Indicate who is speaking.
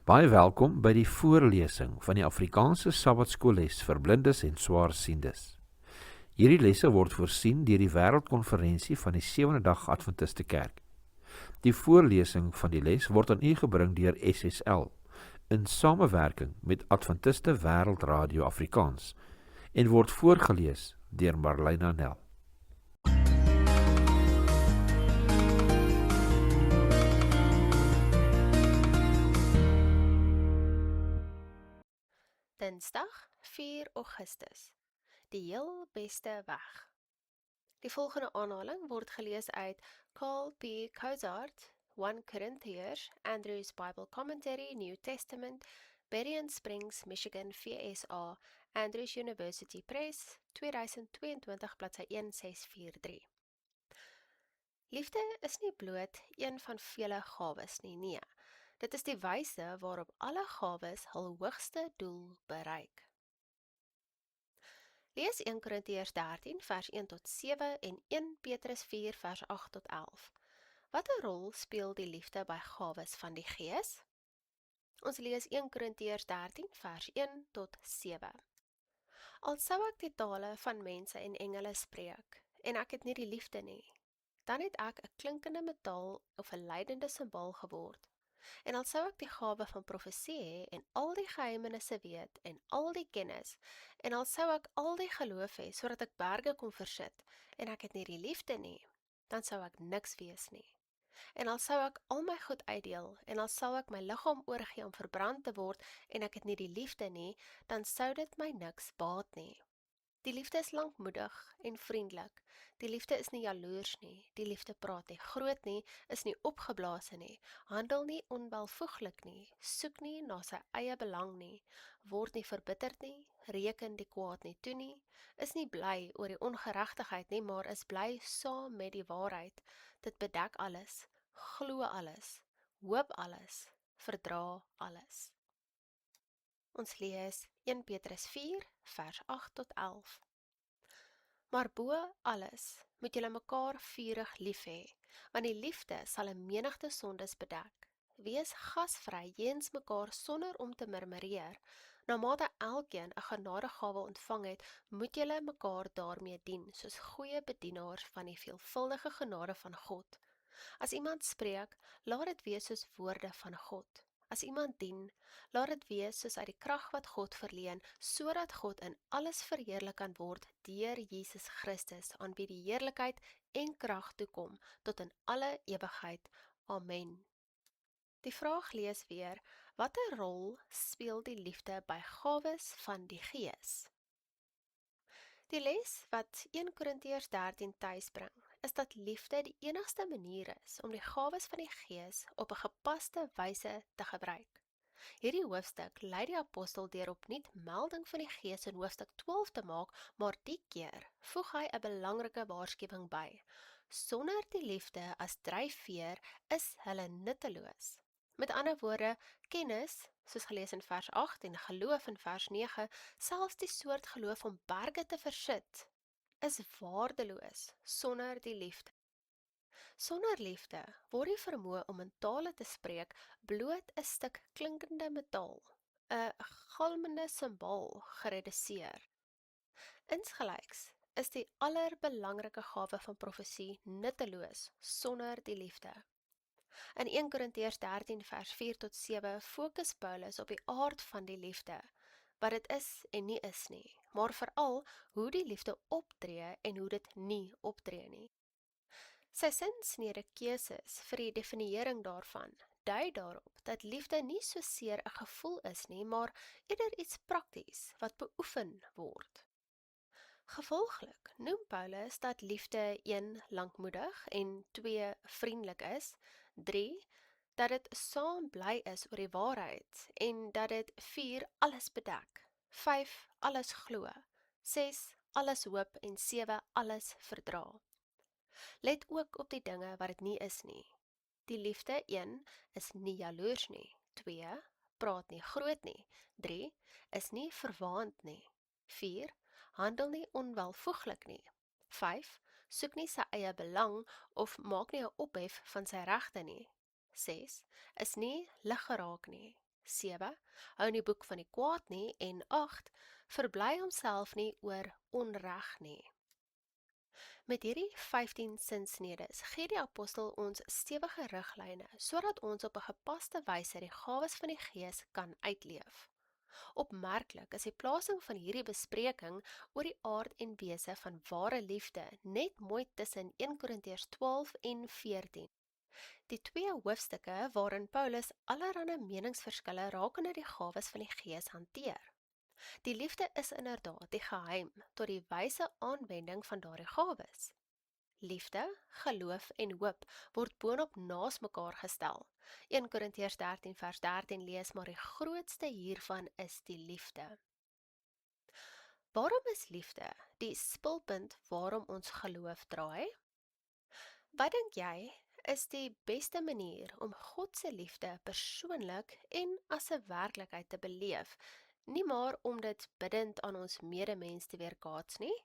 Speaker 1: Baie welkom by die voorlesing van die Afrikaanse Sabbatskoolles vir blindes en swaarsiendes. Hierdie lesse word voorsien deur die Wêreldkonferensie van die Sewende Dag Adventiste Kerk. Die voorlesing van die les word aan u gebring deur SSL in samewerking met Adventiste Wêreldradio Afrikaans en word voorgeles deur Marlena Nel.
Speaker 2: Dinsdag 4 Augustus. Die heel beste weg. Die volgende aanhaling word gelees uit Carl P. Cozart, 1 Corinthians, Andrews Bible Commentary, New Testament, Berrien Springs, Michigan, VSA, Andrews University Press, 2022, bladsy 1643. Liefde is nie bloot een van vele gawes nie, nee. Dit is die wyse waarop alle gawes hul hoogste doel bereik. Lees 1 Korintiërs 13 vers 1 tot 7 en 1 Petrus 4 vers 8 tot 11. Watter rol speel die liefde by gawes van die Gees? Ons lees 1 Korintiërs 13 vers 1 tot 7. Al sou ek die tale van mense en engele spreek, en ek het nie die liefde nie, dan het ek 'n klinkende metaal of 'n lydende simbaal geword. En al sou ek die gawe van profesie hê en al die geheimenisse weet en al die kennis, en al sou ek al die geloof hê sodat ek berge kon versit, en ek het nie die liefde nie, dan sou ek niks wees nie. En al sou ek al my goed uitdeel, en al sou ek my liggaam oorgee om verbrand te word, en ek het nie die liefde nie, dan sou dit my niks baat nie. Die liefde is lankmoedig en vriendelik. Die liefde is nie jaloers nie. Die liefde praat nie groot nie, is nie opgeblaase nie, handel nie onwelvoeglik nie, soek nie na sy eie belang nie, word nie verbitterd nie, reken die kwaad nie toe nie, is nie bly oor die ongeregtigheid nie, maar is bly saam met die waarheid. Dit bedek alles, glo alles, hoop alles, verdra alles. Ons lees 1 Petrus 4 vers 8 tot 11. Maar bo alles moet julle mekaar vurig lief hê, want die liefde sal 'n menigte sondes bedek. Wees gasvry jeens mekaar sonder om te murmureer. Naarmate elkeen 'n genadegawe ontvang het, moet julle mekaar daarmee dien, soos goeie bedienaars van die veelvuldige genade van God. As iemand spreek, laat dit wees soos woorde van God. As iemand dien, laat dit wees soos uit die krag wat God verleen, sodat God in alles verheerlik kan word deur Jesus Christus, aan wie die heerlikheid en krag toekom tot in alle ewigheid. Amen. Die vraag lees weer: watter rol speel die liefde by gawes van die Gees? Die les wat 1 Korintiërs 13 tuisbring, is dat liefde die enigste manier is om die gawes van die Gees op 'n gepaste wyse te gebruik. Hierdie hoofstuk lei die apostel deur opnuut melding van die Gees in hoofstuk 12 te maak, maar die keer voeg hy 'n belangrike waarskuwing by. Sonder die liefde as dryfveer is hulle nutteloos. Met ander woorde, kennis, soos gelees in vers 8 en geloof in vers 9, selfs die soort geloof om berge te versit, is waardeloos sonder die liefde. Sonder liefde word die vermoë om in tale te spreek bloot 'n stuk klinkende metaal, 'n galmende simbaal gereduseer. Insgelyks is die allerbelangrike gawe van profesie nutteloos sonder die liefde. In 1 Korintiërs 13 vers 4 tot 7 fokus Paulus op die aard van die liefde, wat dit is en nie is nie, maar veral hoe die liefde optree en hoe dit nie optree nie. Sy sinsnede keuses vir die definiering daarvan dui daarop dat liefde nie soseer 'n gevoel is nie, maar eerder iets prakties wat beoefen word. Gevolglik noem Paulus dat liefde 1 lankmoedig en 2 vriendelik is, 3 dat dit saam bly is oor die waarheid en dat dit 4 alles bedek, 5 alles glo, 6 alles hoop en 7 alles verdra. Let ook op die dinge wat dit nie is nie. Die liefde 1 is nie jaloers nie, 2 praat nie groot nie, 3 is nie verwaand nie, 4 handel nie onwelvoeglik nie, 5 soek nie sy eie belang of maak nie 'n ophef van sy regte nie, 6 is nie liggeraak nie, 7. Hou nie boek van die kwaad nie en 8. Verbly homself nie oor onreg nie. Met hierdie 15 sinsnedes gee die apostel ons stewige riglyne sodat ons op 'n gepaste wyse die gawes van die Gees kan uitleef. Opmerklik is die plasing van hierdie bespreking oor die aard en wese van ware liefde net mooi tussen 1 Korintiërs 12 en 14. Die 2 hoofstukke waarin Paulus allerlei meningsverskille rakende die gawes van die Gees hanteer. Die liefde is inderdaad die geheim tot die wyse aanwending van daardie gawes. Liefde, geloof en hoop word boonop naas mekaar gestel. 1 Korintiërs 13 vers 13 lees, maar die grootste hiervan is die liefde. Waarom is liefde die spulpunt waarom ons geloof draai? Wat dink jy is die beste manier om God se liefde persoonlik en as 'n werklikheid te beleef, nie maar om dit bidend aan ons medemens te weerkaats nie?